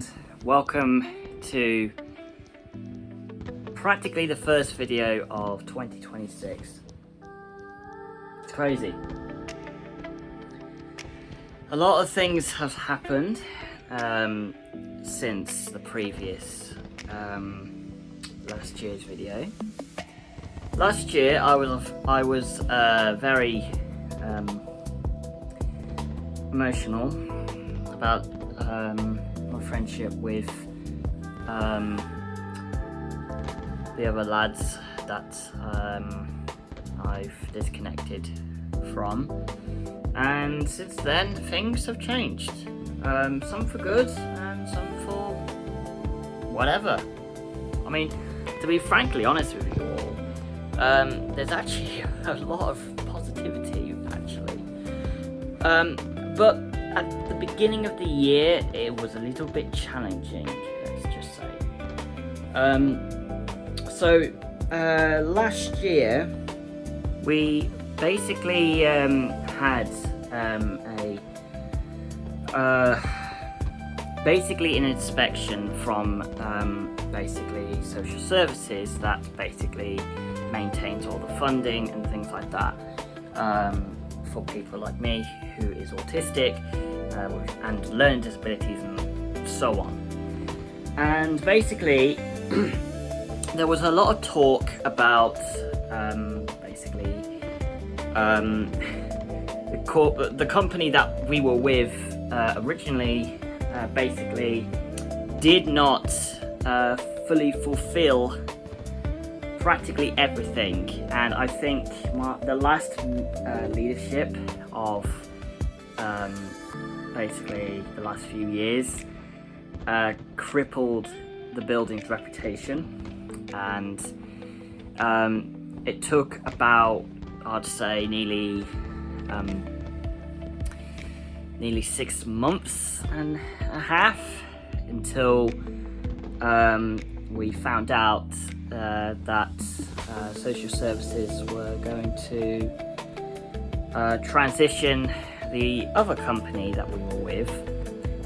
and welcome to practically the first video of 2026. It's crazy. A lot of things have happened since the previous last year's video. Last year I was very emotional about my friendship with the other lads that I've disconnected from, and since then things have changed, some for good and some for whatever. I mean, to be frankly honest with you all, there's actually a lot of positivity actually, but at the beginning of the year it was a little bit challenging, let's just say. Last year we basically had basically an inspection from basically social services that basically maintains all the funding and things like that for people like me who is autistic and learning disabilities and so on. And basically there was a lot of talk about the company that we were with originally basically did not fully fulfill practically everything, and I think the last leadership of basically the last few years crippled the building's reputation, and it took about, I'd say, nearly 6 months and a half until we found out that social services were going to transition the other company that we were with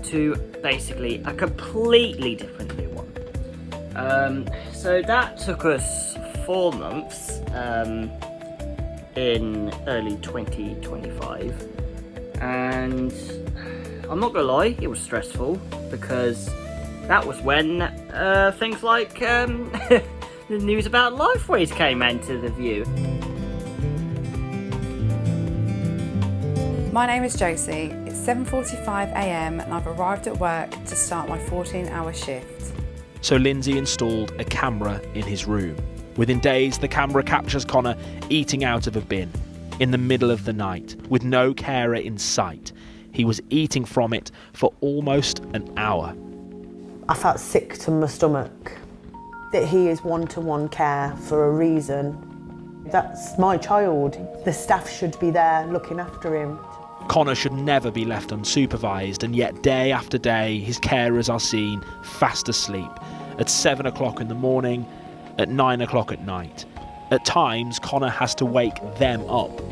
to basically a completely different new one. So that took us 4 months in early 2025, and I'm not gonna lie, it was stressful because that was when things like the news about Lifeways came into the view. My name is Josie. It's 7:45 a.m. and I've arrived at work to start my 14-hour shift. So Lindsay installed a camera in his room. Within days, the camera captures Connor eating out of a bin in the middle of the night with no carer in sight. He was eating from it for almost an hour. I felt sick to my stomach. That he is one-to-one care for a reason. That's my child. The staff should be there looking after him. Connor should never be left unsupervised, and yet day after day his carers are seen fast asleep at 7 o'clock in the morning, at 9 o'clock at night. At times, Connor has to wake them up.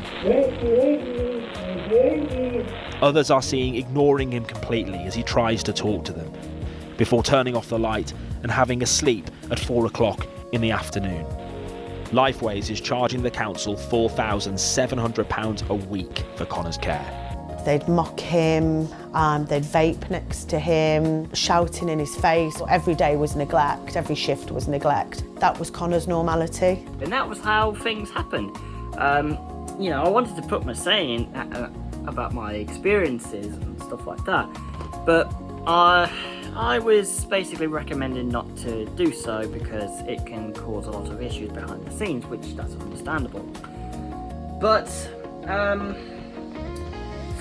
Others are seen ignoring him completely as he tries to talk to them, before turning off the light and having a sleep at 4 o'clock in the afternoon. Lifeways is charging the council £4,700 a week for Connor's care. They'd mock him, they'd vape next to him, shouting in his face. Every day was neglect, every shift was neglect. That was Connor's normality. And that was how things happened. You know, I wanted to put my saying about my experiences and stuff like that, but I was basically recommended not to do so because it can cause a lot of issues behind the scenes, which that's understandable. But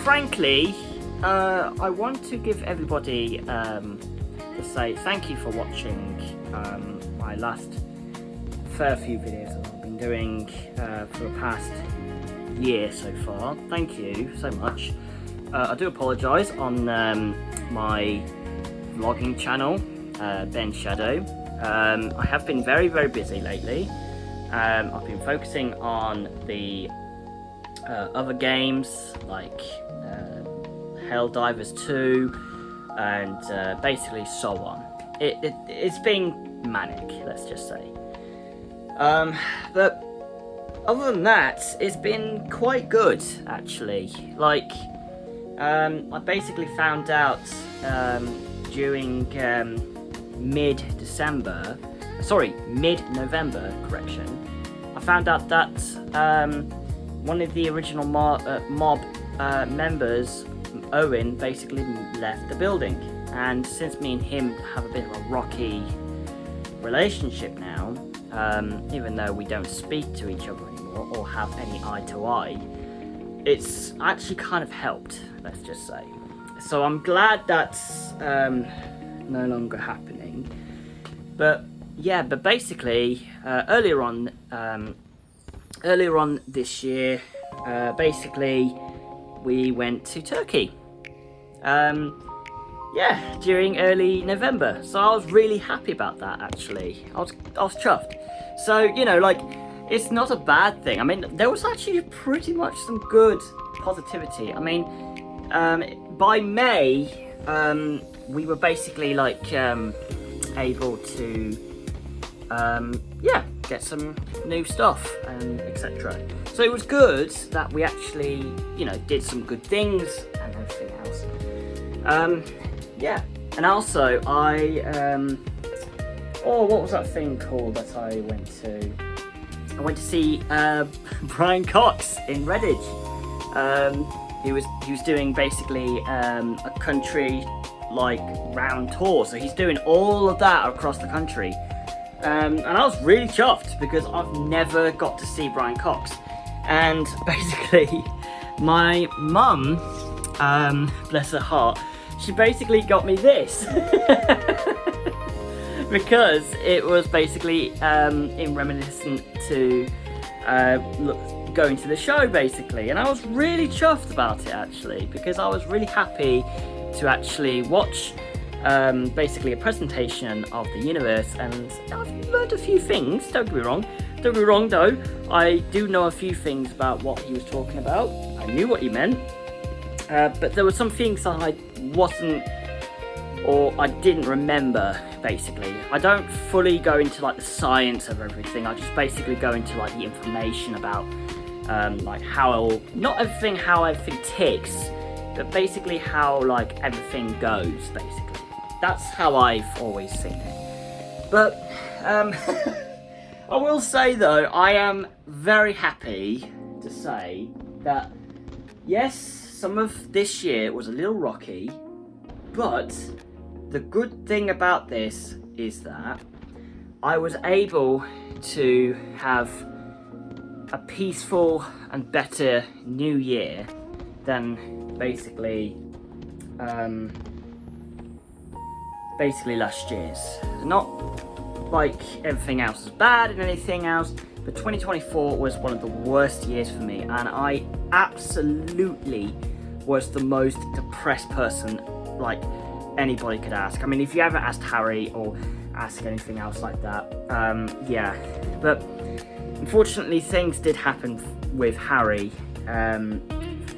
frankly, I want to give everybody to say thank you for watching my last fair few videos that I've been doing for the past year so far. Thank you so much. I do apologise on my vlogging channel, Ben Shadow. I have been very busy lately. I've been focusing on the other games like Helldivers 2, and basically so on. It's been manic, let's just say. But other than that, it's been quite good, actually. Like, I basically found out during mid-November, I found out that one of the original mob members, Owen, basically left the building. And since me and him have a bit of a rocky relationship now, even though we don't speak to each other anymore or have any eye to eye, it's actually kind of helped, let's just say. So I'm glad that's no longer happening. But yeah, but basically earlier on this year, basically we went to Turkey. Yeah, during early November. So I was really happy about that, actually. I was chuffed. So, you know, like, it's not a bad thing. I mean, there was actually pretty much some good positivity. I mean, by May, we were basically, like, able to, get some new stuff and etc. So it was good that we actually, you know, did some good things and everything else. Yeah, and also what was that thing called that I went to? I went to see Brian Cox in Redditch. He was doing basically a country like round tour, so he's doing all of that across the country. And I was really chuffed because I've never got to see Brian Cox. And basically, my mum, bless her heart, she basically got me this. Because it was basically in reminiscent to going to the show, basically. And I was really chuffed about it, actually, because I was really happy to actually watch basically a presentation of the universe, and I've learned a few things, don't get me wrong though, I do know a few things about what he was talking about. I knew what he meant, but there were some things that I wasn't, or I didn't remember, basically. I don't fully go into like the science of everything, I just basically go into like the information about like how, not everything, how everything ticks, but basically how like everything goes, basically. That's how I've always seen it. But I will say though, I am very happy to say that yes, some of this year was a little rocky, but the good thing about this is that I was able to have a peaceful and better new year than basically last year's. Not like everything else is bad and anything else, but 2024 was one of the worst years for me, and I absolutely was the most depressed person like anybody could ask. I mean, if you ever asked Harry or ask anything else like that, yeah. But unfortunately, things did happen with Harry.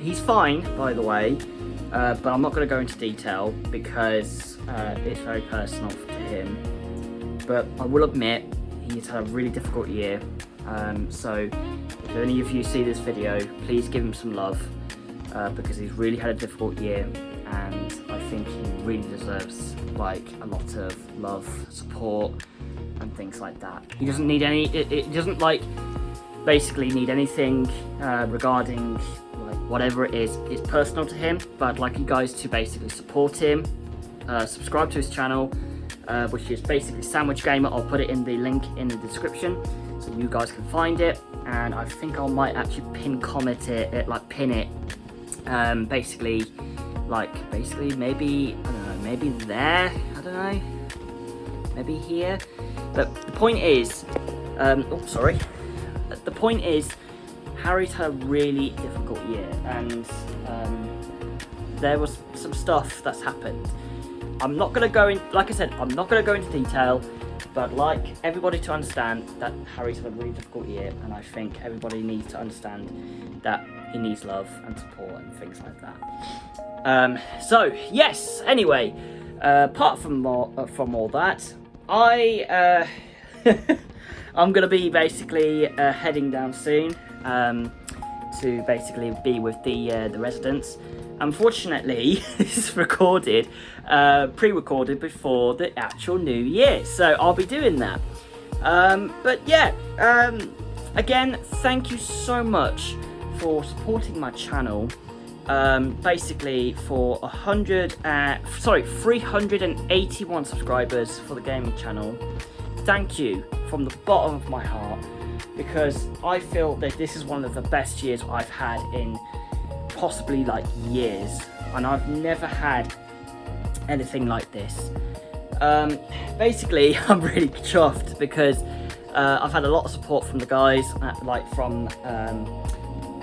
He's fine, by the way, but I'm not going to go into detail because it's very personal to him. But I will admit, he's had a really difficult year. So if any of you see this video, please give him some love, because he's really had a difficult year, and I think he really deserves like a lot of love, support, and things like that. He doesn't need any. It doesn't like basically need anything regarding like whatever it is. It's personal to him, but I'd like you guys to basically support him. Subscribe to his channel, which is basically Sandwich Gamer. I'll put it in the link in the description so you guys can find it, and I think I might actually pin it, basically maybe, I don't know, maybe there, I don't know, maybe here. But the point is, the point is, Harry's had a really difficult year, and there was some stuff that's happened. I'm not going to go in, like I said, I'm not going to go into detail, but I'd like everybody to understand that Harry's had a really difficult year, and I think everybody needs to understand that he needs love and support and things like that. So yes, anyway, apart from all that, I'm gonna be basically heading down soon to basically be with the residents. Unfortunately, this is recorded, pre-recorded before the actual new year, so I'll be doing that. But yeah, again, thank you so much for supporting my channel. Basically for 381 subscribers for the gaming channel. Thank you from the bottom of my heart, because I feel that this is one of the best years I've had in possibly like years, and I've never had anything like this. Basically, I'm really chuffed because I've had a lot of support from the guys, like from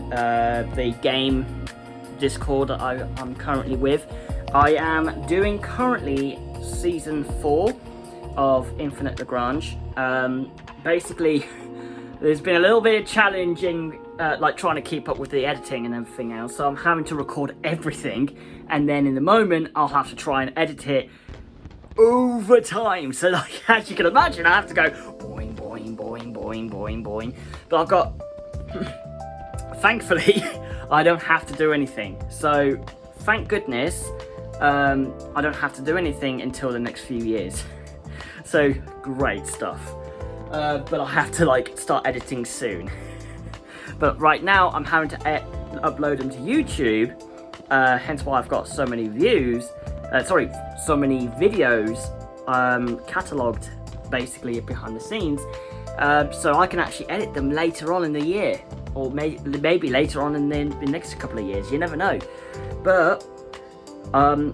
the game Discord that I'm currently with. I am doing currently season 4 of Infinite Lagrange. Basically, there's been a little bit of challenging, like trying to keep up with the editing and everything else, so I'm having to record everything, and then in the moment I'll have to try and edit it over time. So like, as you can imagine, I have to go boing, boing, boing, boing, boing, boing. But I've got, thankfully, I don't have to do anything. So thank goodness, I don't have to do anything until the next few years. So great stuff. But I'll have to like start editing soon. But right now I'm having to upload them to YouTube, hence why I've got so many views. So many videos catalogued basically behind the scenes, so I can actually edit them later on in the year, or maybe later on in the next couple of years. You never know. But I'm,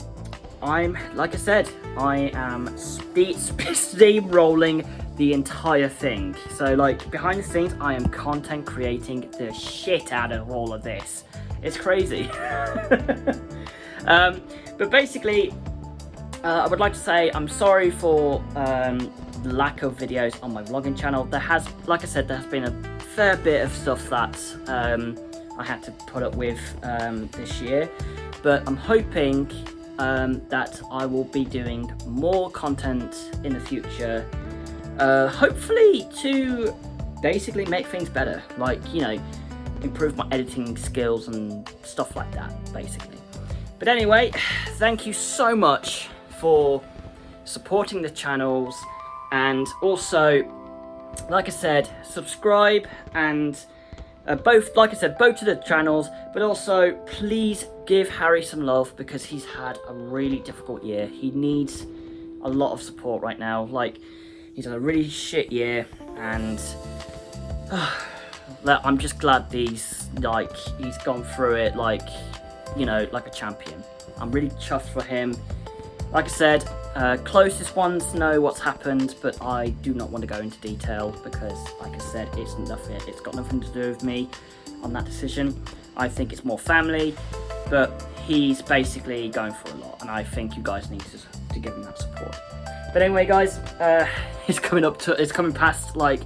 like I said, I am steamrolling the entire thing. So like behind the scenes, I am content creating the shit out of all of this. It's crazy. But basically, I would like to say I'm sorry for the lack of videos on my vlogging channel. There has, like I said, there has been a fair bit of stuff that I had to put up with this year. But I'm hoping that I will be doing more content in the future. Hopefully to basically make things better. Like, you know, improve my editing skills and stuff like that, basically. But anyway, thank you so much for supporting the channels, and also, like I said, subscribe and both to the channels, but also please give Harry some love, because he's had a really difficult year. He needs a lot of support right now. Like, he's had a really shit year, and I'm just glad he's gone through it like, you know, like a champion. I'm really chuffed for him. Like I said, closest ones know what's happened, but I do not want to go into detail because, like I said, it's got nothing to do with me on that decision. I think it's more family, but he's basically going through a lot, and I think you guys need to give him that support. But anyway, guys, it's coming past like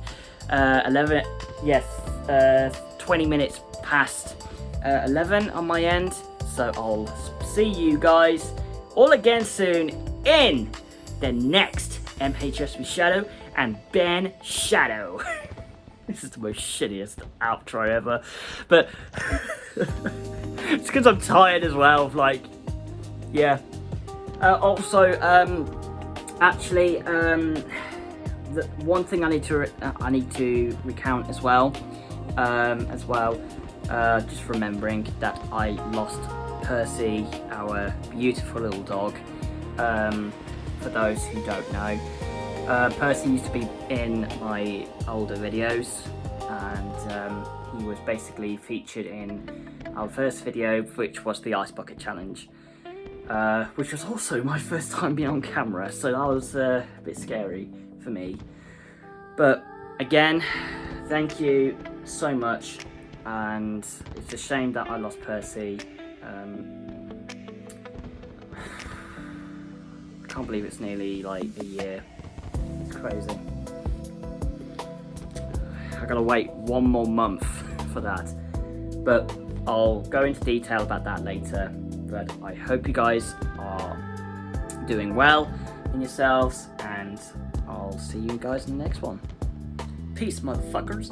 11. Yes, 20 minutes past 11 on my end. So I'll see you guys all again soon in the next MHSV Shadow and Ben Shadow. This is the most shittiest outro ever, but it's because I'm tired as well. Like, yeah. Also, actually, the one thing I need to recount as well, just remembering that I lost Percy, our beautiful little dog. For those who don't know, Percy used to be in my older videos, and he was basically featured in our first video, which was the Ice Bucket Challenge, which was also my first time being on camera, so that was a bit scary for me. But again, thank you so much, and it's a shame that I lost Percy. I can't believe it's nearly like a year. It's crazy. I gotta wait one more month for that. But I'll go into detail about that later, but I hope you guys are doing well in yourselves, and I'll see you guys in the next one. Peace, motherfuckers.